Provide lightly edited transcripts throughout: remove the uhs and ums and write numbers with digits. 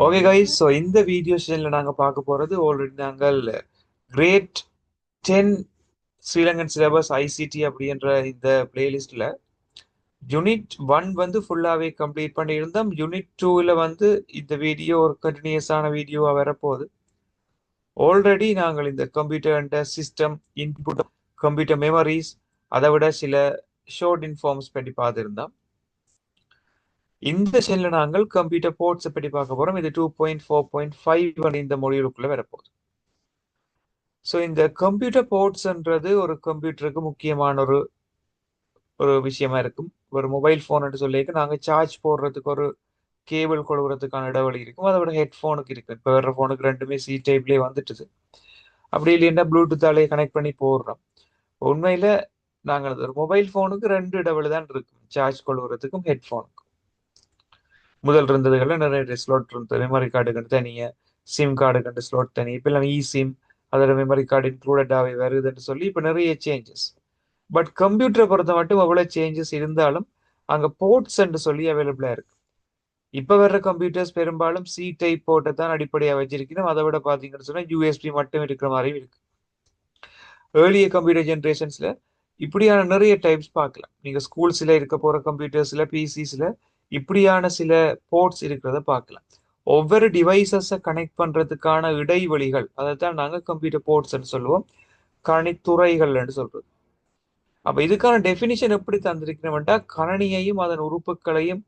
Okay guys, so இந்த video செஷனில் நாங்கள் பார்க்க போகிறது ஆல்ரெடி நாங்கள் கிரேட் 10 ஸ்ரீலங்கன் சிலபஸ் ஐசிடி அப்படின்ற இந்த பிளேலிஸ்டில் யூனிட் 1 வந்து ஃபுல்லாகவே கம்ப்ளீட் பண்ணியிருந்தோம். யூனிட் 2ல் வந்து இந்த வீடியோ ஒரு கண்டினியூஸான வீடியோவாக வரப்போகுது. ஆல்ரெடி நாங்கள் இந்த computer and system input, computer memories, அதை விட சில ஷார்ட் இன்ஃபார்ம்ஸ் பற்றி பார்த்துருந்தோம். இந்த செல்ல நாங்கள் கம்ப்யூட்டர் போர்ட்ஸை பற்றி பார்க்க போறோம். இது 2.4.5 இந்த மொழிகளுக்குள்ள வரப்போகுது. ஸோ இந்த கம்ப்யூட்டர் போர்ட்ஸ்ன்றது ஒரு கம்ப்யூட்டருக்கு முக்கியமான ஒரு ஒரு விஷயமா இருக்கும். ஒரு மொபைல் ஃபோன் சொல்லிட்டு நாங்கள் சார்ஜ் போடுறதுக்கு ஒரு கேபிள் கொடுக்கறதுக்கான இடைவெளி இருக்கும். அதை விட ஹெட்ஃபோனுக்கு இருக்கு. இப்போ வர்ற ஃபோனுக்கு ரெண்டுமே சி டைப்லேயே வந்துட்டுது. அப்படி இல்லைன்னா ப்ளூடூத்தாலேயே கனெக்ட் பண்ணி போடுறோம். உண்மையில நாங்கள் ஒரு மொபைல் ஃபோனுக்கு ரெண்டு இடைவெளி தான் இருக்கும், சார்ஜ் கொள்வதுக்கும் ஹெட்ஃபோனுக்கும். முதல் இருந்ததுகளில் நிறைய ஸ்லோட் இருந்தது. மெமரி கார்டுக்கு தனியாக, சிம் கார்டுக்கு ஸ்லோட் தனி. இப்போ எல்லாம் இ சிம், அதோட மெமரி கார்டு இன்க்ளூடடாகவே வருதுன்னு சொல்லி இப்போ நிறைய சேஞ்சஸ். பட் கம்ப்யூட்டரை பொறுத்த மட்டும் எவ்வளோ சேஞ்சஸ் இருந்தாலும் அங்கே போர்ட்ஸ் சொல்லி அவைலபிளாக இருக்கு. இப்போ வர்ற கம்ப்யூட்டர்ஸ் பெரும்பாலும் சி டைப் போர்ட்டை தான் அடிப்படையாக வச்சிருக்கணும். அதை விட பார்த்தீங்கன்னு சொன்னால் யூஎஸ்பி மட்டும் இருக்கிற மாதிரியும் இருக்கு. ஏர்லிய கம்ப்யூட்டர் ஜென்ரேஷன்ஸில் இப்படியான நிறைய டைப்ஸ் பார்க்கலாம். நீங்கள் ஸ்கூல்ஸில் இருக்க போகிற கம்ப்யூட்டர்ஸில், பிசிஸில் இப்படியான சில போர்ட்ஸ் இருக்கிறத பார்க்கலாம். ஒவ்வொரு டிவைசஸை கனெக்ட் பண்ணுறதுக்கான இடைவெளிகள், அதை தான் நாங்கள் கம்ப்யூட்டர் போர்ட்ஸ்ன்னு சொல்லுவோம், கணித்துறைகள்னு சொல்றது. அப்போ இதுக்கான டெஃபினிஷன் எப்படி தந்திருக்கணும்னா, கணினியையும் அதன் உறுப்புகளையும்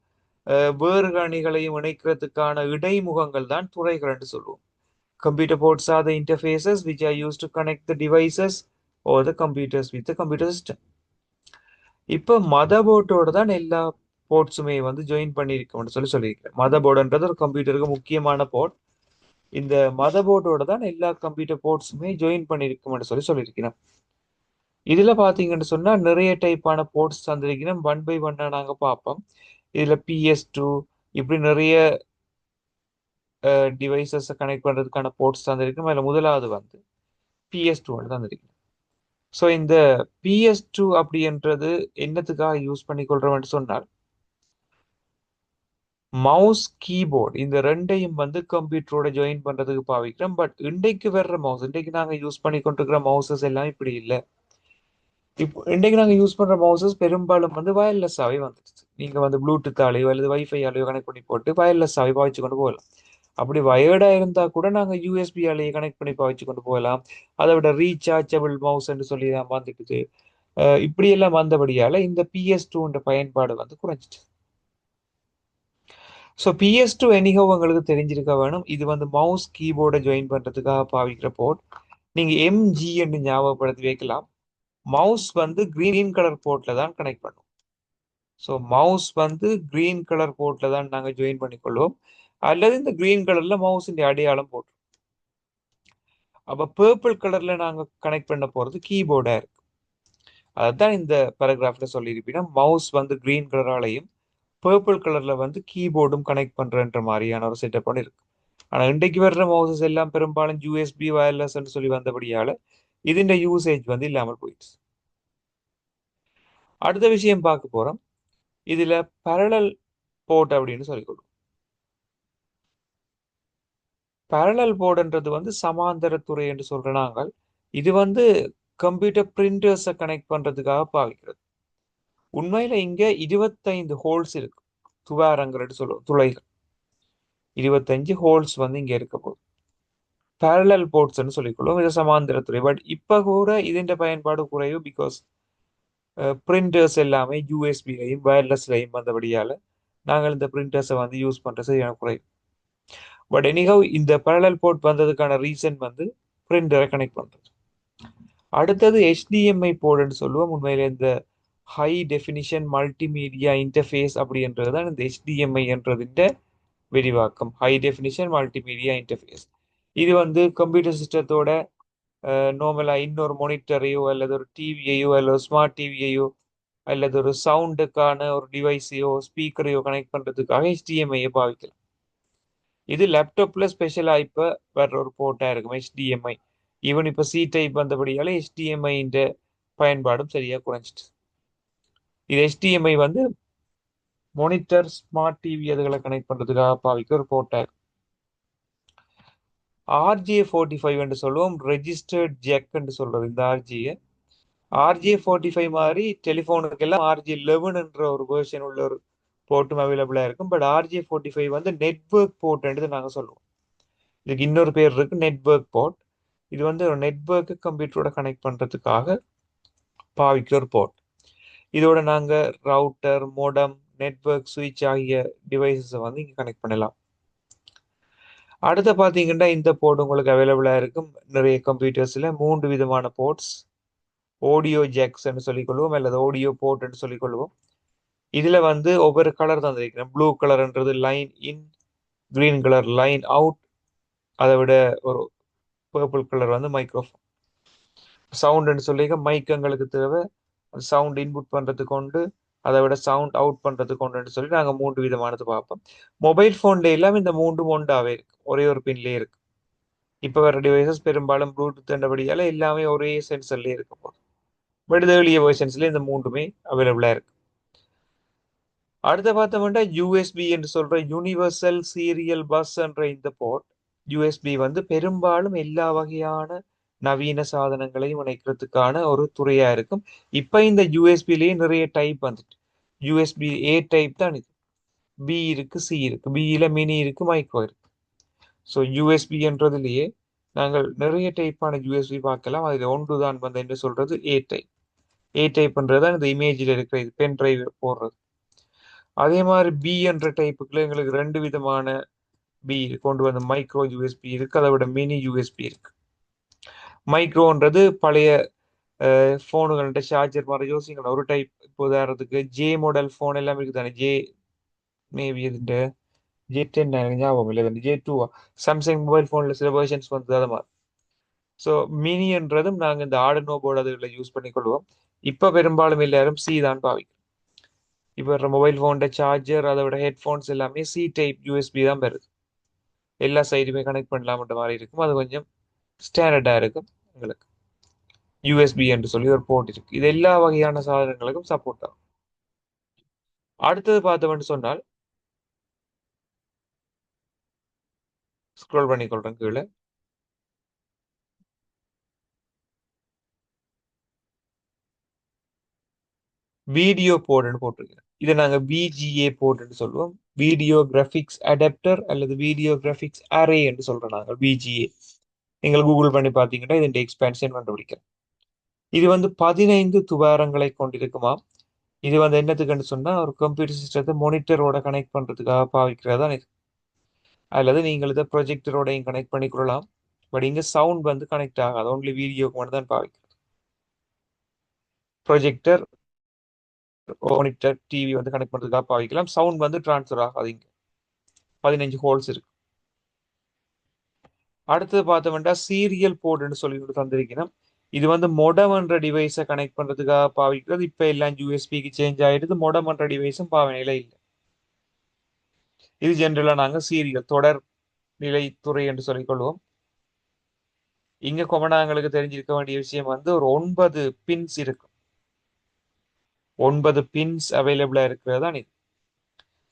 வேறு கணிகளையும் இணைக்கிறதுக்கான இடைமுகங்கள் தான் துறைகள்னு சொல்லுவோம். Computer ports are the interfaces which are used to connect the devices or the computers with the computer system. இப்போ மதர் போர்ட்டோட தான் எல்லா போர்ட்ஸுமே வந்து ஜாயின் பண்ணியிருக்கோம்னு சொல்லியிருக்கேன். மதர் போர்டுன்றது ஒரு கம்ப்யூட்டருக்கு முக்கியமான போர்ட். இந்த மதர் போர்ட்டோட தான் எல்லா கம்ப்யூட்டர் போர்ட்ஸுமே ஜாயின் பண்ணியிருக்கோம்னு சொல்லியிருக்கிறேன். இதுல பாத்தீங்கன்னு சொன்னா நிறைய டைப்பான போர்ட்ஸ் தந்திருக்கிறோம். 1 by 1 நாங்க பார்ப்போம். இதுல PS2 இப்படி நிறைய டிவைசஸ் கனெக்ட் பண்றதுக்கான போர்ட்ஸ் தந்திருக்கோம். அதுல முதலாவது வந்து PS2 தந்திருக்கோம். ஸோ இந்த PS2 அப்படின்றது என்னத்துக்காக யூஸ் பண்ணிக்கொள்றோம்னு சொன்னால், மவுஸ், கீபோர்டு இந்த ரெண்டையும் வந்து கம்ப்யூட்டரோட ஜாயின் பண்றதுக்கு பாவிக்கிறோம். பட் இன்றைக்கு வர்ற மவுஸ், இன்றைக்கு நாங்க யூஸ் பண்ணி கொண்டிருக்கிற மவுசஸ் எல்லாம் இப்படி இல்லை. இப்போ இன்றைக்கு நாங்க யூஸ் பண்ற மவுசஸ் பெரும்பாலும் வந்து வயர்லெஸ்ஸாவே வந்துடுச்சு. நீங்க வந்து ப்ளூடூத்தாலேயோ அல்லது வைஃபையாலேயோ கனெக்ட் பண்ணி போட்டு வயர்லெஸ்ஸாவே பாவிச்சு கொண்டு போகலாம். அப்படி வயர்டா இருந்தா கூட நாங்க யூஎஸ்பியாலேயே கனெக்ட் பண்ணி பாவிச்சு கொண்டு போகலாம். அதை விட ரீசார்ஜபிள் மவுஸ் சொல்லி தான் வந்துட்டு இப்படி எல்லாம் வந்தபடியால இந்த PS2 பயன்பாடு வந்து குறைஞ்சிட்டு. ஸோ PS2 எனிகோ உங்களுக்கு தெரிஞ்சிருக்க வேணும். இது வந்து மவுஸ், கீபோர்டை ஜாயின் பண்றதுக்காக பாவிக்கிற போர்ட். நீங்க MG என்று ஞாபகப்படுத்தி வைக்கலாம். மவுஸ் வந்து கிரீன் கலர் போர்ட்ல தான் கனெக்ட் பண்ணும். ஸோ மவுஸ் வந்து கிரீன் கலர் போர்ட்ல தான் நாங்கள் ஜாயின் பண்ணிக்கொள்வோம். அல்லது இந்த கிரீன் கலர்ல மவுஸின் அடையாளம் போட்டு, அப்போ பர்பிள் கலர்ல நாங்கள் கனெக்ட் பண்ண போறது கீபோர்டா இருக்கு. அதான் இந்த பேராகிராஃப்ல சொல்லியிருப்பீங்கன்னா, மவுஸ் வந்து கிரீன் கலராலையும் பர்பிள் கலர்ல வந்து கீபோர்டும் கனெக்ட் பண்றன்ற மாதிரியான ஒரு செட்டப் ஒன்று இருக்கு. ஆனா இன்றைக்கு வர்ற மவுசஸ் எல்லாம் பெரும்பாலும் யூஎஸ்பி வயர்லெஸ் சொல்லி வந்தபடியால இதுன்ற யூசேஜ் வந்து இல்லாமல் போயிடுச்சு. அடுத்த விஷயம் பார்க்க போறோம். இதுல பேரலல் போர்ட் அப்படின்னு சொல்லிக்கொள்ளும். பேரலல் போர்டுன்றது வந்து சமாந்தர துறை என்று சொல்ற நாங்கள் இது வந்து கம்ப்யூட்டர் பிரிண்டர்ஸை கனெக்ட் பண்றதுக்காக பாவிக்கிறது. உண்மையில இங்க 25 ஹோல்ஸ் இருக்கு. துவாரங்கள் சொல்லுவோம், துளைகள். 25 ஹோல்ஸ் வந்து இங்க இருக்க போகுது. பேரலல் போர்ட்ஸ்ன்னு சொல்லிக்கொள்ளும். இது சமாந்தர துறை. பட் இப்ப கூட இதன் பயன்பாடு குறைவு. பிகாஸ் பிரிண்டர்ஸ் எல்லாமே யூஎஸ்பிலையும் வயர்லெஸ்லையும் வந்தபடியால நாங்கள் இந்த பிரிண்டர்ஸை வந்து யூஸ் பண்றது சரியான குறைவு. பட் எனிஹவ் இந்த பேரலல் போர்ட் வந்ததுக்கான ரீசன் வந்து பிரிண்டரை கனெக்ட் பண்றது. அடுத்தது HDMI போர்டுன்னு சொல்லுவோம். உண்மையில இந்த ஹை டெஃபினிஷன் மல்டிமீடியா இன்டர்ஃபேஸ் அப்படின்றது தான் இந்த HDMI என்றதின் விரிவாக்கம். High definition multimedia interface. இது வந்து கம்ப்யூட்டர் சிஸ்டத்தோட நார்மலா இன்னொரு மானிட்டரையோ அல்லது ஒரு டிவியையோ அல்லது ஒரு ஸ்மார்ட் டிவியையோ அல்லது ஒரு சவுண்டுக்கான ஒரு டிவைஸையோ ஸ்பீக்கரையோ கனெக்ட் பண்றதுக்காக HDMI பாவிக்கலாம். இது லேப்டாப்ல ஸ்பெஷலா இப்ப வேற ஒரு போர்ட்டா இருக்கும் HDMI. ஈவன் இப்ப சி டைப் வந்தபடியால HDMI பயன்பாடும் சரியா குறைஞ்சிட்டு. இது HDMI வந்து மானிட்டர், ஸ்மார்ட் டிவி அதுகளை கனெக்ட் பண்றதுக்காக பாவிக்க ஒரு போர்ட்டா இருக்கும். RJ45 என்று சொல்லுவோம், ரெஜிஸ்டர்ட் ஜெக் என்று சொல்றது இந்த ஆர்ஜியை. RJ45 மாதிரி டெலிஃபோனுக்கெல்லாம் RJ11 என்ற ஒரு வெர்ஷன் உள்ள ஒரு போர்ட்டும் அவைலபிளா இருக்கும். பட் RJ45 வந்து நெட்வொர்க் போர்ட் என்று நாங்கள் சொல்லுவோம். இதுக்கு இன்னொரு பேர் இருக்கு, நெட்வொர்க் போர்ட். இது வந்து ஒரு நெட்வொர்க்கு கம்ப்யூட்டரோட கனெக்ட் பண்றதுக்காக பாவிக்கிற ஒரு போர்ட். இதோட நாங்க ரவுட்டர், மோடம், நெட்வொர்க் சுவிட்ச் ஆகிய டிவைசஸை வந்து இங்க கனெக்ட் பண்ணலாம். அடுத்து பார்த்தீங்கன்னா இந்த போர்ட் உங்களுக்கு அவைலபிளா இருக்கும். நிறைய கம்ப்யூட்டர்ஸ்ல 3 விதமான போர்ட்ஸ், ஆடியோ ஜாக்ஸ்ன்னு சொல்லிக் கொள்வோம் அல்லது ஆடியோ போர்ட்னு சொல்லிக் கொள்வோம். இதுல வந்து ஒவ்வொரு கலர் தந்திருக்கிறேன். ப்ளூ கலர்ன்றது லைன் இன், கிரீன் கலர் லைன் அவுட், அதை விட ஒரு பர்பிள் கலர் வந்து மைக்ரோஃபோன். சவுண்டுன்னு சொல்லி மைக் எங்களுக்கு தேவை, சவுண்ட் இன்புட் பண்றதுக்கு கொண்டு, அதை விட சவுண்ட் அவுட் பண்றதுக்கு கொண்டுன்னு சொல்லி நாங்கள் 3 விதமானது பார்ப்போம். மொபைல் ஃபோன்ல எல்லாம் இந்த 3 ஒன்றாவே இருக்கு, ஒரே ஒரு பின்லேயே இருக்கு. இப்போ வர டிவைசஸ் பெரும்பாலும் ப்ளூடூத் என்றபடியால எல்லாமே ஒரே சென்சர்லேயே இருக்க போகுது. பட் இது எளிய வெர்ஷன்ஸ்ல இந்த 3மே அவைலபிளா இருக்கு. அடுத்த பார்த்தோம்னா யூஎஸ்பி என்று சொல்ற யூனிவர்சல் சீரியல் பஸ் என்ற இந்த போர்ட். யூஎஸ்பி வந்து பெரும்பாலும் எல்லா வகையான நவீன சாதனங்களையும் இணைக்கிறதுக்கான ஒரு துறையா இருக்கும். இப்ப இந்த யூஎஸ்பிலேயே நிறைய டைப் வந்துட்டு. யூஎஸ்பி ஏ டைப் தான் இது. பி இருக்கு, சி இருக்கு, பியில மினி இருக்கு, மைக்ரோ இருக்கு. ஸோ யூஎஸ்பி என்றதுலேயே நாங்கள் நிறைய டைப்பான யூஎஸ்பி பார்க்கலாம். அதில் ஒன்று தான் வந்து என்ன சொல்றது, ஏ டைப். ஏ டைப்ன்றது தான் இந்த இமேஜில் இருக்கிற இது, பென் டிரைவ் போடுறது. அதே மாதிரி பி என்ற டைப்புக்குள்ள எங்களுக்கு 2 விதமான பி கொண்டு வந்த மைக்ரோ யூஎஸ்பி இருக்கு, அதை விட மினி யூஎஸ்பி இருக்கு. மைக்ரோன்றது பழைய ஃபோனுகள்கிட்ட சார்ஜர் மாதிரி யோசிக்கணும் ஒரு டைப். இப்போ உதாரணத்துக்கு ஜே மாடல் ஃபோன் எல்லாம் இருக்குது தானே, ஜே மேபி இதுன்ற J10 ஞாபகம் இல்லை, J2 சாம்சங் மொபைல் ஃபோன்ல சில வெர்ஷன்ஸ் வந்து அதை மாதிரி. ஸோ மினின்றதும் நாங்கள் இந்த ஆர்டினோ போர்டு அதுகளை யூஸ் பண்ணிக்கொள்வோம். இப்போ பெரும்பாலும் எல்லாரும் சி தான் பாவிக்கும். இப்போ மொபைல் ஃபோனோட சார்ஜர், அதை விட ஹெட்ஃபோன்ஸ் எல்லாமே சி டைப் யூஎஸ்பி தான் வருது. எல்லா சைடுமே கனெக்ட் பண்ணலாம்ன்ற மாதிரி இருக்கும். அது கொஞ்சம் ஸ்டாண்டர்டா இருக்கும். எங்களுக்கு யூஎஸ்பி என்று சொல்லி ஒரு போர்ட் இருக்கு. இது எல்லா வகையான சாதனங்களுக்கும் சப்போர்ட் ஆகும். அடுத்தது பார்த்தோம்னு சொன்னால் ஸ்க்ரோல் பண்ணிக்கொள்றேன் கீழே. வீடியோ போர்டுன்னு போட்டிருக்கேன். இதை நாங்கள் விஜிஏ போர்டுன்னு சொல்லுவோம். வீடியோ கிராஃபிக்ஸ் அடாப்டர் அல்லது வீடியோ கிராஃபிக்ஸ் அரே என்று சொல்றோம் நாங்கள் விஜிஏ. நீங்கள் கூகுள் பண்ணி பார்த்தீங்கன்னா இதன் எக்ஸ்பேன்ஷன் கண்டுபிடிக்கிறோம். இது வந்து 15 துவாரங்களை கொண்டிருக்குமா. இது வந்து என்னத்துக்குன்னு சொன்னா ஒரு கம்ப்யூட்டர் சிஸ்டத்தை மானிட்டரோட கனெக்ட் பண்றதுக்காக பாவிக்கிறதா இது. அல்லது நீங்கள் இதை ப்ரொஜெக்டரோடையும் கனெக்ட் பண்ணிக்கொள்ளலாம். பட் இங்க சவுண்ட் வந்து கனெக்ட் ஆகாது, ஒன்லி வீடியோக்கு மட்டும் தான் பாவிக்கிறது. ப்ரொஜெக்டர், மானிட்டர், டிவி வந்து கனெக்ட் பண்றதுக்காக பாவிக்கலாம். சவுண்ட் வந்து டிரான்ஸ்ஃபர் ஆகாது. இங்க 15 ஹோல்ஸ் இருக்கு. அடுத்தது பார்த்தோம்னா சீரியல் போர்டுன்னு சொல்லி தந்திருக்கணும். இது வந்து மொடம் என்ற டிவைஸை கனெக்ட் பண்றதுக்காக பாவிக்கிறது. இப்ப எல்லாம் யூஎஸ்பிக்கு சேஞ்ச் ஆயிடுது. மொடம் என்ற டிவைஸும் பாவனையில இல்லை. இது ஜென்ரலா நாங்க சீரியல் தொடர் நிலைத்துறை என்று சொல்லிக் கொள்வோம். இங்க கொமனாங்களுக்கு தெரிஞ்சிருக்க வேண்டிய விஷயம் வந்து ஒரு 9 பின்ஸ் இருக்கு. 9 பின்ஸ் அவைலபிளா இருக்கிறது தான் இது.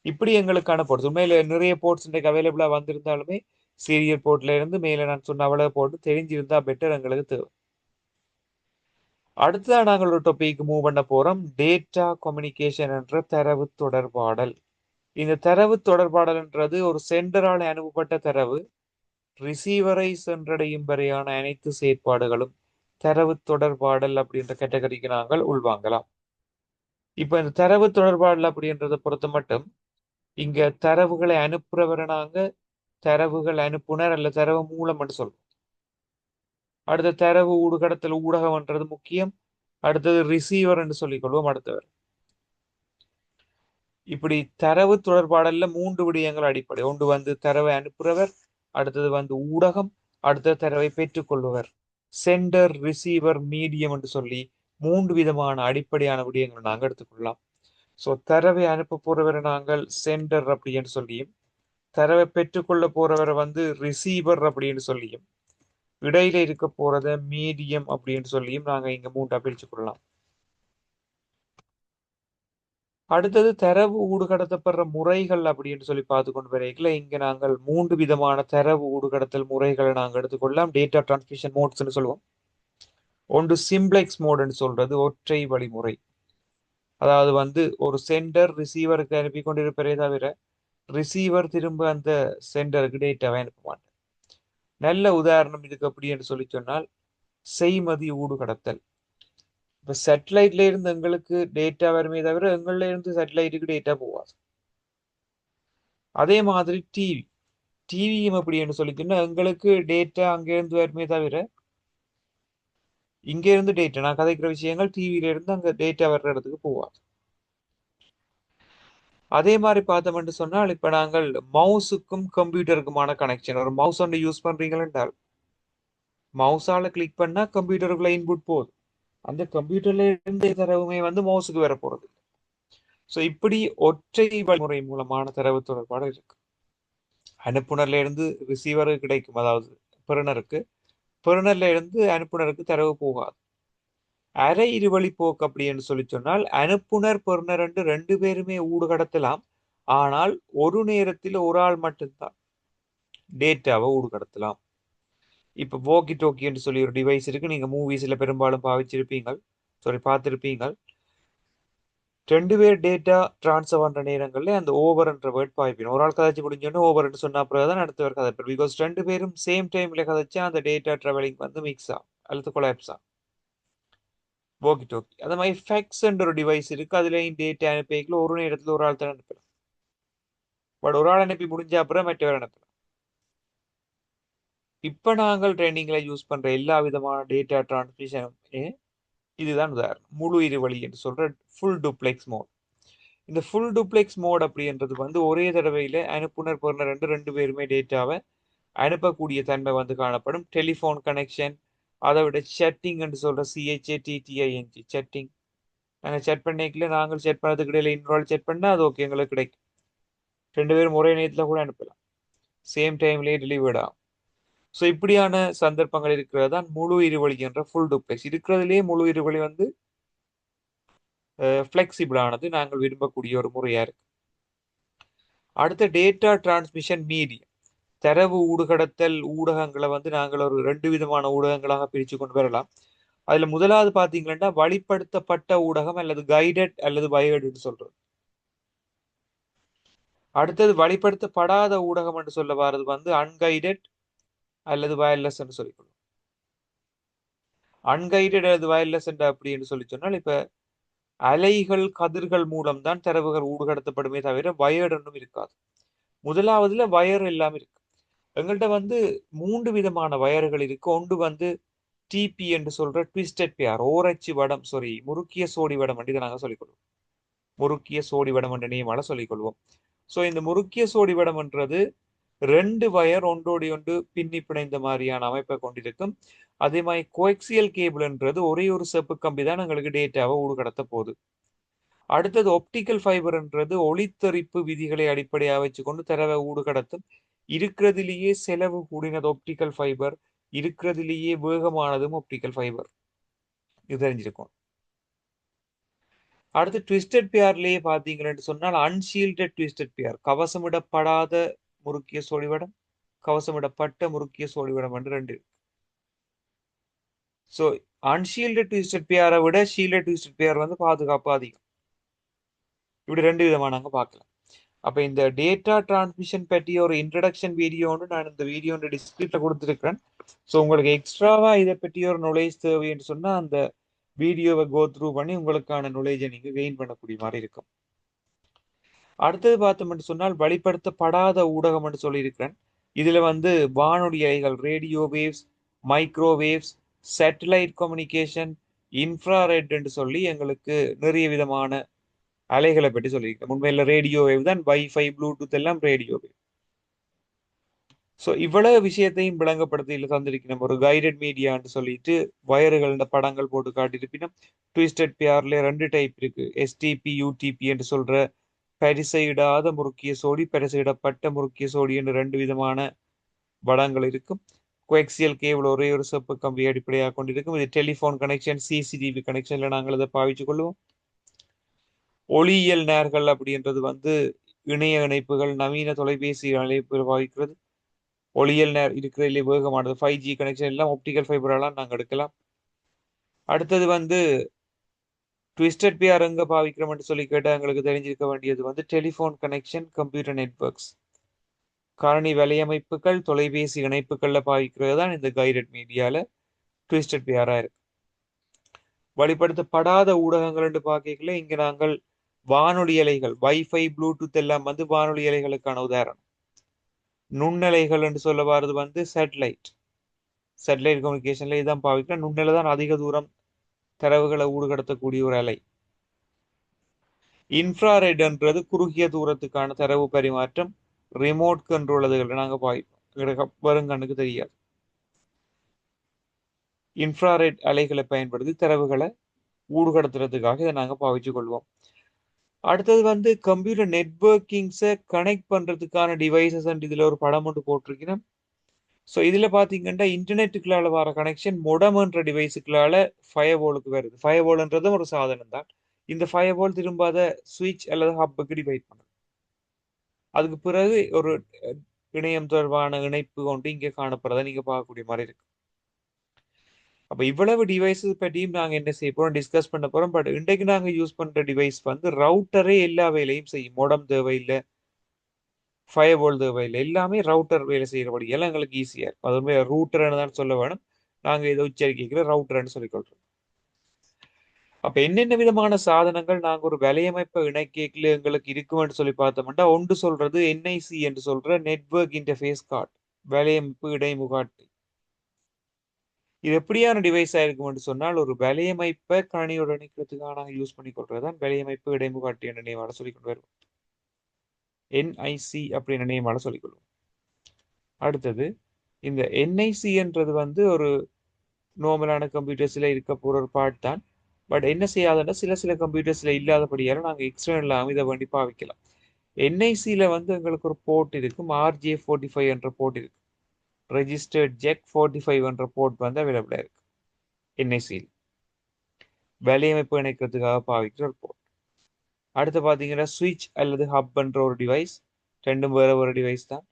இப்படி எங்களுக்கான போர்ட்ஸ் உண்மையில நிறைய போர்ட்ஸ் இன்றைக்கு அவைலபிளா வந்திருந்தாலுமே சீரியல் போர்ட்ல இருந்து மேல நான் சொன்ன அவ்வளவு போர்ட் தெரிஞ்சிருந்தா பெட்டர் எங்களுக்கு தேவை. அடுத்ததான் நாங்கள் ஒரு டாபிக் மூவ் பண்ண போறோம், டேட்டா கம்யூனிகேஷன் என்ற தரவு தொடர்பாடல். இந்த தரவு தொடர்பாடல்ன்றது ஒரு சென்டரால் அனுப்பப்பட்ட தரவு ரிசீவரை சென்றடையும் வரையான அனைத்து செயற்பாடுகளும் தரவு தொடர்பாடல் அப்படின்ற கேட்டகரிக்கு நாங்கள் உள்வாங்கலாம். இப்ப இந்த தரவு தொடர்பாடல் அப்படின்றத பொறுத்த மட்டும் இங்க தரவுகளை அனுப்புறவரை நாங்க தரவுகள் அனுப்புனர் அல்ல தரவு மூலம் என்று சொல்றோம். அடுத்த தரவு ஊடுகடத்தல் ஊடகம்ன்றது முக்கியம். அடுத்தது ரிசீவர் என்று சொல்லிக் கொள்வோம் அடுத்தவர். இப்படி தரவு தொடர்பாடல்ல 3 விடயங்கள் அடிப்படை. ஒன்று வந்து தரவை அனுப்புறவர், அடுத்தது வந்து ஊடகம், அடுத்த தரவை பெற்றுக்கொள்பவர். சென்டர், ரிசீவர், மீடியம் என்று சொல்லி 3 விதமான அடிப்படையான விடயங்களை நாங்கள் எடுத்துக்கொள்ளலாம். ஸோ தரவை அனுப்ப போறவரை நாங்கள் சென்டர் அப்படின்னு சொல்லியும், தரவை பெற்றுக்கொள்ள போறவரை வந்து ரிசீவர் அப்படின்னு சொல்லியும், இடையில இருக்க போறத மீடியம் அப்படின்னு சொல்லியும் நாங்க இங்க 3 பிரிச்சு கொள்ளலாம். அடுத்தது தரவு ஊடுகடத்தப்படுற முறைகள் அப்படின்னு சொல்லி பார்த்து கொண்டு வரைக்கல இங்க நாங்கள் 3 விதமான தரவு ஊடுகடத்தல் முறைகளை நாங்கள் எடுத்துக்கொள்ளலாம். டேட்டா டிரான்ஸ்மிஷன் மோட்ஸ்னு சொல்லுவோம். ஒன்று சிம்ப்ளெக்ஸ் மோடுன்னு சொல்றது ஒற்றை வழிமுறை. அதாவது வந்து ஒரு சென்டர் ரிசீவருக்கு அனுப்பி கொண்டிருப்பதே தவிர ரிசீவர் திரும்ப அந்த சென்டருக்கு டேட்டாவை அனுப்ப மாட்டார். நல்ல உதாரணம் இதுக்கு அப்படின்னு சொல்லி சொன்னால் செய்மதி ஊடுகடத்தல். இப்ப சேட்டலைட்ல இருந்து எங்களுக்கு டேட்டா வருமே தவிர எங்கள்ல இருந்து சேட்டலைட்டுக்கு டேட்டா போகாது. அதே மாதிரி டிவியும் அப்படின்னு சொல்லிச்சுன்னா எங்களுக்கு டேட்டா அங்கிருந்து வருமே தவிர இங்க இருந்து டேட்டா நான் கதைக்கிற விஷயங்கள் டிவியில இருந்து அங்க டேட்டா வர்ற இடத்துக்கு போகாது. அதே மாதிரி பார்த்தோம்னு சொன்னால் இப்ப நாங்கள் மவுஸுக்கும் கம்ப்யூட்டருக்குமான கனெக்ஷன் ஒரு மவுஸ் ஒன்று யூஸ் பண்றீங்கள் என்றால் மவுஸால கிளிக் பண்ணா கம்ப்யூட்டருக்குள்ள இன்புட் போகுது. அந்த கம்ப்யூட்டர்ல இருந்து தரவுமே வந்து மவுஸுக்கு வர போறது. ஸோ இப்படி ஒற்றை வழிமுறை மூலமான தரவு தொடர்பாடு இருக்கு. அனுப்புனர்ல இருந்து ரிசீவருக்கு கிடைக்கும், அதாவது பெறுநருக்கு, பெறுநர்ல இருந்து அனுப்புனருக்கு தரவு போகாது. அரை இருவழி போக்கு அப்படின்னு சொல்லி சொன்னால் அனுப்புனர் பெறுநர் என்று 2 பேருமே ஊடுகடத்தலாம். ஆனால் ஒரு நேரத்தில் ஒரு ஆள் மட்டும்தான் டேட்டாவை ஊடுகடத்தலாம். இப்ப வோக்கி டோக்கி என்று சொல்லி ஒரு டிவைஸ் இருக்கு. நீங்க மூவிஸ்ல பெரும்பாலும் பார்த்திருப்பீங்க. 2 பேர் டேட்டா டிரான்ஸ்ஃபர் பண்ற நேரங்கள்ல அந்த ஓவர் என்ற வேர்ட் பாய்ப்பிடும். ஒரு ஆள் கதைச்சு முடிஞ்சோன்னு ஓவர் என்று சொன்ன அப்புறம் தான் அடுத்தவர் கதைப்பார். பிகாஸ் 2 பேரும் சேம் டைம்ல கதைச்சா அந்த டேட்டா டிராவலிங் வந்து மிக்ஸ் ஆகும் அல்லது கொலாப்ஸ் ஆகும். வோக்கி டோக்கி அந்த மாதிரி ஃபேக்ஸ் என்ற ஒரு டிவைஸ் இருக்கு. அதுலயும் டேட்டா அனுப்பிக்கல ஒரு நேரத்துல ஒரு ஆள் தான் அனுப்பலாம். பட் ஒரு ஆள் அனுப்பி முடிஞ்ச அப்புறம் மற்றவர் அனுப்பலாம். இப்ப நாங்கள் ட்ரைனிங்ல யூஸ் பண்ற எல்லா விதமான டேட்டா டிரான்ஸ்மிஷனும் இதுதான் உதாரணம். முழு இருவழி என்று சொல்ற ஃபுல் டூப்ளெக்ஸ் மோட். இந்த ஃபுல் டூப்ளெக்ஸ் மோட் அப்படின்றது வந்து ஒரே தடவையில அனுப்புனர் பெறுநர் என்று 2 பேருமே டேட்டாவை அனுப்பக்கூடிய தன்மை வந்து காணப்படும். டெலிஃபோன் கனெக்ஷன், அதை விட செட்டிங் என்று சொல்ற CHATTING செட்டிங். நாங்கள் செட் பண்ணிக்கல, நாங்கள் செட் பண்ணதுக்கு இடையில இன்னொரு செட் பண்ணா அது ஓகே எங்களுக்கு கிடைக்கும். 2 பேரும் ஒரே நேரத்தில் கூட அனுப்பலாம். சேம் டைம்லேயே டெலிவர்ட் ஆகும். ஸோ இப்படியான சந்தர்ப்பங்கள் இருக்கிறது தான் முழு இருவழி என்ற ஃபுல் டூப்ளெக்ஸ். இருக்கிறதுலேயே முழு இருவழி வந்து ஃபிளெக்சிபிளானது, நாங்கள் விரும்பக்கூடிய ஒரு முறையா இருக்கு. அடுத்த டேட்டா டிரான்ஸ்மிஷன் மீடியம். தரவு ஊடுகடத்தல் ஊடகங்களை வந்து நாங்கள் ஒரு 2 விதமான ஊடகங்களாக பிரித்து கொண்டு வரலாம். அதுல முதலாவது பாத்தீங்கன்னா வழிப்படுத்தப்பட்ட ஊடகம் அல்லது கைடட் அல்லது வயர்டுன்னு சொல்றது. அடுத்தது வழிப்படுத்தப்படாத ஊடகம் என்று சொல்ல வர்றது வந்து அன்கைடட் அல்லது வயர்லெஸ் என்று சொல்லிக்கொள்ளும். அன்கைடட் அல்லது வயர்லெஸ் என்று அப்படின்னு சொல்லி சொன்னால் இப்ப அலைகள் கதிர்கள் மூலம் தான் தரவுகள் ஊடுகடத்தப்படுமே தவிர வயர்டு ஒன்றும் இருக்காது. முதலாவதுல வயர் எல்லாம் இருக்கு. எங்கள்கிட்ட வந்து 3 விதமான வயர்கள் இருக்கு. ஒன்று வந்து டிபி என்று சொல்ற ட்விஸ்டட் பேர், ஓரச்சு வடம், முறுக்கிய சோடி வடம் என்று நாங்கள் சொல்லிக்கொள்வோம். முறுக்கிய சோடி வடம் என்ற நேமால சொல்லிக்கொள்வோம். ஸோ இந்த முறுக்கிய சோடி வடம் என்றது 2 வயர் ஒன்றோடி ஒன்று பின்னி பிணைந்த மாதிரியான அமைப்பை கொண்டிருக்கும். அதே மாதிரி கோஎக்சியல் கேபிள் என்றது ஒரே ஒரு செப்பு கம்பி தான் எங்களுக்கு டேட்டாவை ஊடுகடத்த போகுது. அடுத்தது ஒப்டிக்கல் ஃபைபர் என்றது ஒளித்தெறிப்பு விதிகளை அடிப்படையாக வச்சுக்கொண்டு தரவை ஊடுகடத்தும். இருக்கிறதுலேயே செலவு கூடினது ஒப்டிக்கல் ஃபைபர், இருக்கிறதுலேயே வேகமானதும் ஒப்டிக்கல் ஃபைபர். இது தெரிஞ்சிருக்கும். அடுத்து ட்விஸ்டட் பேர்லயே பாத்தீங்கன்னு சொன்னால் அன்ஷீல்டட் ட்விஸ்டட் பேர், கவசமிடப்படாத முறுக்கிய சோடிவடம், கவசமிடப்பட்ட முறுக்கிய சோடிவடம் என்று 2 இருக்கு. ஸோ அன்ஷீல்டட் ட்விஸ்டட் பேரை விட ஷீல்டட் ட்விஸ்டட் பேர் வந்து பாதுகாப்பு அதிகம். இப்படி 2 விதமா நாங்க பார்க்கலாம். அப்ப இந்த டேட்டா டிரான்ஸ்மிஷன் பற்றிய ஒரு இன்ட்ரடக்ஷன் வீடியோ ஒன்று நான் இந்த வீடியோ டிஸ்கிரிப்ஷன்ல கொடுத்துருக்கேன். ஸோ உங்களுக்கு எக்ஸ்ட்ராவா இதை பற்றி ஒரு நாலேஜ் தேவைன்னு சொன்னா அந்த வீடியோவை கோ த்ரூ பண்ணி உங்களுக்கான நாலேஜை நீங்க கெயின் பண்ணக்கூடிய மாதிரி இருக்கும். அடுத்தது பார்த்தோம் என்று சொன்னால் வழிப்படுத்தப்படாத ஊடகம் என்று சொல்லியிருக்கிறேன். இதுல வந்து வானொலி அலைகள், radio waves, microwaves, satellite communication, infrared என்று சொல்லி எங்களுக்கு நிறைய விதமான அலைகளை பற்றி சொல்லியிருக்கேன். உண்மையில ரேடியோ வேவ் தான், வைஃபை, ப்ளூடூத் எல்லாம் ரேடியோ வேவ். ஸோ இவ்வளவு விஷயத்தையும் விளங்கப்படுத்தி தந்திருக்கணும். ஒரு கைடட் மீடியான்னு சொல்லிட்டு வயறுகள் இந்த படங்கள் போட்டு காட்டியிருப்பினும் ட்விஸ்டட் பேர்ல 2 டைப் இருக்கு. STP, UTP என்று சொல்ற பரிசையிடாத முறுக்கிய சோடி, பரிசையிடப்பட்ட முறுக்கிய சோடி என்று 2 விதமான வடங்கள் இருக்கும். கோஎக்சியல் கேபிள் ஒரே ஒரு செப்பு கம்பி அடிப்படையாக கொண்டிருக்கும். இது டெலிஃபோன் கனெக்ஷன், CCTV கனெக்ஷன்ல நாங்கள் இதை பாவிச்சு கொள்வோம். ஒளியியல் நேர்கள் அப்படின்றது வந்து இணைய இணைப்புகள், நவீன தொலைபேசி இணைப்புகள் பாவிக்கிறது. ஒளியியல் நேர் இருக்கிறதுலே வேகமானது 5G கனெக்ஷன் எல்லாம் ஆப்டிக்கல் ஃபைபரெல்லாம் நாங்கள் எடுக்கலாம். அடுத்தது வந்து ட்விஸ்டட் பேர் எங்க பாவிக்கிறோம்னு சொல்லி கேட்டால் எங்களுக்கு தெரிஞ்சிருக்க வேண்டியது வந்து டெலிஃபோன் கனெக்ஷன், கம்ப்யூட்டர் நெட்வொர்க்ஸ், காரணி வலையமைப்புகள், தொலைபேசி இணைப்புகள்ல பாவிக்கிறது தான் இந்த கைடட் மீடியால ட்விஸ்டட் பேரா இருக்கு. வழிப்படுத்தப்படாத ஊடகங்கள் என்று பார்க்கல இங்க நாங்கள் வானொலி அலைகள், வைஃபை, ப்ளூடூத் எல்லாம் வந்து வானொலி அலைகளுக்கான உதாரணம். நுண்ணலைகள் என்று சொல்ல வாரது வந்து சேட்டலைட் கம்யூனிகேஷன்ல இதான் பாவிக்கிறோம். நுண்ணலை தான் அதிக தூரம் தரவுகளை ஊடுகடத்தக்கூடிய ஒரு அலை. இன்ஃப்ராரெட்ன்றது குறுகிய தூரத்துக்கான தரவு பரிமாற்றம். ரிமோட் கண்ட்ரோல் அதுகளை நாங்கள் பாவிப்போம், வருங்கண்ணுக்கு தெரியாது. இன்ஃப்ராரெட் அலைகளை பயன்படுத்தி தரவுகளை ஊடுகடத்துறதுக்காக இதை நாங்கள் பாவிச்சு கொள்வோம். அடுத்தது வந்து கம்ப்யூட்டர் நெட்வொர்க்கிங்ஸை கனெக்ட் பண்றதுக்கான டிவைசஸ் அண்ட் இதுல ஒரு படம் ஒன்று போட்டிருக்கிறேன். ஸோ இதுல பாத்தீங்கன்னா இன்டர்நெட்டுக்குள்ளால வர கனெக்ஷன் மொடம்ன்ற டிவைஸுக்குள்ளால ஃபயர்வாலுக்கு வருது. ஃபயர்வால்ன்றதும் ஒரு சாதனம் தான். இந்த ஃபயர்வால் திரும்ப அதை சுவிட்ச் அல்லது ஹப்புக்கு டிவைட் பண்ணும். அதுக்கு பிறகு ஒரு இணையம் தொடர்பான இணைப்பு கொண்டு இங்கே காணப்படுறதை நீங்க பார்க்கக்கூடிய மாதிரி இருக்கு. அப்ப இவ்வளவு டிவைஸஸ் பற்றியும் நாங்க என்ன செய்ய போறோம், டிஸ்கஸ் பண்ண போறோம். பட் இன்றைக்கு நாங்க யூஸ் பண்ற டிவைஸ் வந்து ரவுட்டரே எல்லா வேலையும் செய்யும். மோடம் தேவையில்லை, ஃபயர்வால் தேவையில்லை, எல்லாமே ரவுட்டர் வேலை செய்யறபடி எல்லாம் எங்களுக்கு ஈஸியா இருக்கும். அதுவுமே ரூட்டர்னு தான் சொல்ல வேணும். நாங்க இதை உச்சரிக்கிற ரவுட்டர்னு சொல்லிக்கொள்றோம். அப்ப என்னென்ன விதமான சாதனங்கள் நாங்க ஒரு வலையமைப்பை இணைக்கல எங்களுக்கு இருக்கும்னு சொல்லி பார்த்தோம்னா, ஒன்று சொல்றது என்ஐசி என்று சொல்ற நெட்வொர்க் இன்டர்ஃபேஸ் கார்டு, வலையமைப்பு இடைமுகாட்டி. இது எப்படியான டிவைஸா இருக்கும்னு சொன்னால், ஒரு வலையமைப்பை கணினியோட இணைக்கிறதுக்காக நாங்கள் யூஸ் பண்ணி கொள்றதுதான் வலையமைப்பு இடைமுகாட்டி என்ற நேமால சொல்லிக்கொண்டு வருவோம். என்ஐசி அப்படின்ற நேமால சொல்லிக்கொள்வோம். அடுத்தது இந்த என்ஐசி என்றது வந்து ஒரு நார்மலான கம்ப்யூட்டர்ஸ்ல இருக்க போற ஒரு பார்ட் தான். பட் என்ன செய்யாதுன்னா சில கம்ப்யூட்டர்ஸ்ல இல்லாதபடியால நாங்க எக்ஸ்டர்னல் இதை வேண்டி பாவிக்கலாம். என்ஐசியில வந்து எங்களுக்கு ஒரு போர்ட் இருக்கும், RJ45 என்ற போர்ட் இருக்கு. ரெஜிஸ்டர்ட் ஜெக் 45 என்ற போர்ட் வந்து அவைலபிளா இருக்கு என்ஐசியில், வலையமைப்பு இணைக்கிறதுக்காக பாவிக்கிற ஒரு போர்ட். அடுத்து பாத்தீங்கன்னா சுவிட்ச் அல்லது ஹப் என்ற ஒரு டிவைஸ், ரெண்டும் வேற ஒரு டிவைஸ் தான்.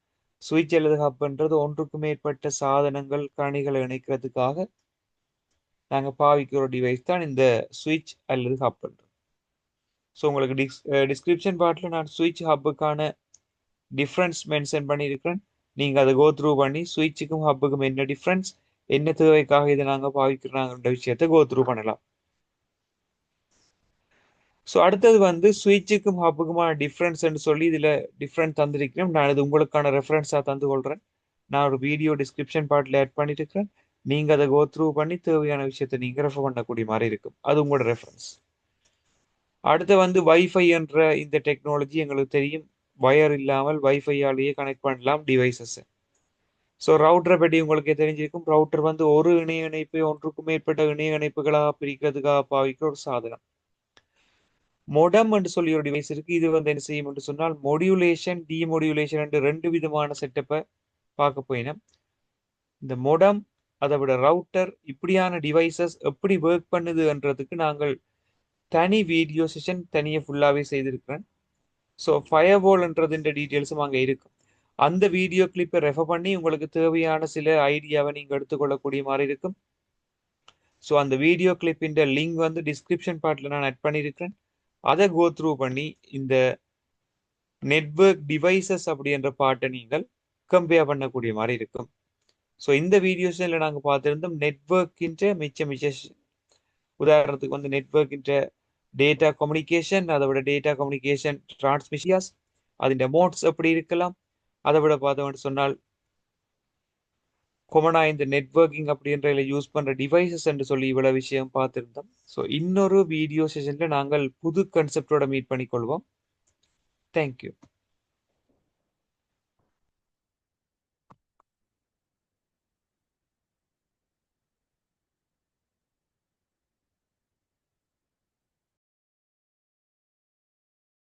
சுவிட்ச் அல்லது ஹப்ன்றது ஒன்றுக்கு மேற்பட்ட சாதனங்கள், கணிகளை இணைக்கிறதுக்காக நாங்க பாவிக்கிற ஒரு டிவைஸ் தான் இந்த சுவிட்ச் அல்லது ஹப். ஸோ உங்களுக்கு டிஸ்கிரிப்ஷன் பார்ட்ல நான் சுவிட்ச் ஹப்புக்கான டிஃப்ரென்ஸ் மென்ஷன் பண்ணியிருக்கிறேன். நீங்க அதை கோ த்ரூ பண்ணி சுவிட்சுக்கும் ஹப்புக்கும் என்ன டிஃப்ரென்ஸ், என்ன தேவைக்காக இதை நாங்க பாவிக்கிறாங்கன்ற விஷயத்தை கோ த்ரூ பண்ணலாம். ஸோ அடுத்தது வந்து சுவிட்சுக்கும் ஹப்புக்குமான டிஃப்ரென்ஸ் சொல்லி இதுல டிஃப்ரெண்ட் தந்திருக்கிறேன். நான் இது உங்களுக்கான ரெஃபரன்ஸா தந்து கொள்றேன். நான் ஒரு வீடியோ டிஸ்கிரிப்ஷன் பார்ட்ல ஆட் பண்ணிட்டு இருக்கிறேன். நீங்க அதை கோ த்ரூ பண்ணி தேவையான விஷயத்தை நீங்க ரெஃபர் பண்ணக்கூடிய மாதிரி இருக்கும். அது உங்களோட ரெஃபரன்ஸ். அடுத்து வந்து வைஃபை என்ற இந்த டெக்னாலஜி எங்களுக்கு தெரியும். வயர் இல்லாமல் வைஃபையாலேயே கனெக்ட் பண்ணலாம் டிவைசஸ். ஸோ ரவுட்டரை பற்றி உங்களுக்கு தெரிஞ்சிருக்கும். ரவுட்டர் வந்து ஒரு இணைய இணைப்பை ஒன்றுக்கும் மேற்பட்ட இணைய இணைப்புகளாக பிரிக்கிறதுக்காக பாவிக்கிற ஒரு சாதனம். மொடம் என்று சொல்லி ஒரு டிவைஸ் இருக்கு. இது வந்து என்ன செய்யும் என்று சொன்னால் மொடியுலேஷன், டிமொடியுலேஷன் என்று ரெண்டு விதமான செட்டப்பை பார்க்க போயினோம். இந்த மொடம், அதை விட ரவுட்டர், இப்படியான டிவைசஸ் எப்படி ஒர்க் பண்ணுதுன்றதுக்கு நாங்கள் தனி வீடியோ செஷன் தனியாக ஃபுல்லாகவே செய்திருக்கிறேன். ஸோ ஃபயர்வால்ன்றது இந்த டீட்டெயில்ஸும் அங்கே இருக்கும். அந்த வீடியோ கிளிப்பை ரெஃபர் பண்ணி உங்களுக்கு தேவையான சில ஐடியாவை நீங்கள் எடுத்துக்கொள்ளக்கூடிய மாதிரி இருக்கும். ஸோ அந்த வீடியோ கிளிப்பின் லிங்க் வந்து டிஸ்கிரிப்ஷன் பார்ட்டில் நான் ஆட் பண்ணியிருக்கிறேன். அதை கோ த்ரூ பண்ணி இந்த நெட்வொர்க் டிவைசஸ் அப்படின்ற பார்ட்டை நீங்கள் கம்பேர் பண்ணக்கூடிய மாதிரி இருக்கும். ஸோ இந்த வீடியோஸில் நாங்கள் பார்த்துருந்தோம் நெட்வொர்க்கின்ற மிச்ச உதாரணத்துக்கு வந்து நெட்வொர்க்கின்ற டேட்டா கம்யூனிகேஷன், அதை விட டேட்டா கம்யூனிகேஷன் டிரான்ஸ்மிஷியாஸ், அதிൻ്റെ மோட்ஸ் எப்படி இருக்கலாம், அதை விட பார்த்தோம்னு சொன்னால் கொமனா இந்த நெட்வொர்க்கிங் அப்படின்ற யூஸ் பண்ற டிவைசஸ் என்று சொல்லி இவ்வளவு விஷயம் பார்த்துருந்தோம். ஸோ இன்னொரு வீடியோ செஷன்ல நாங்கள் புது கன்செப்டோட மீட் பண்ணிக்கொள்வோம். தேங்க்யூ.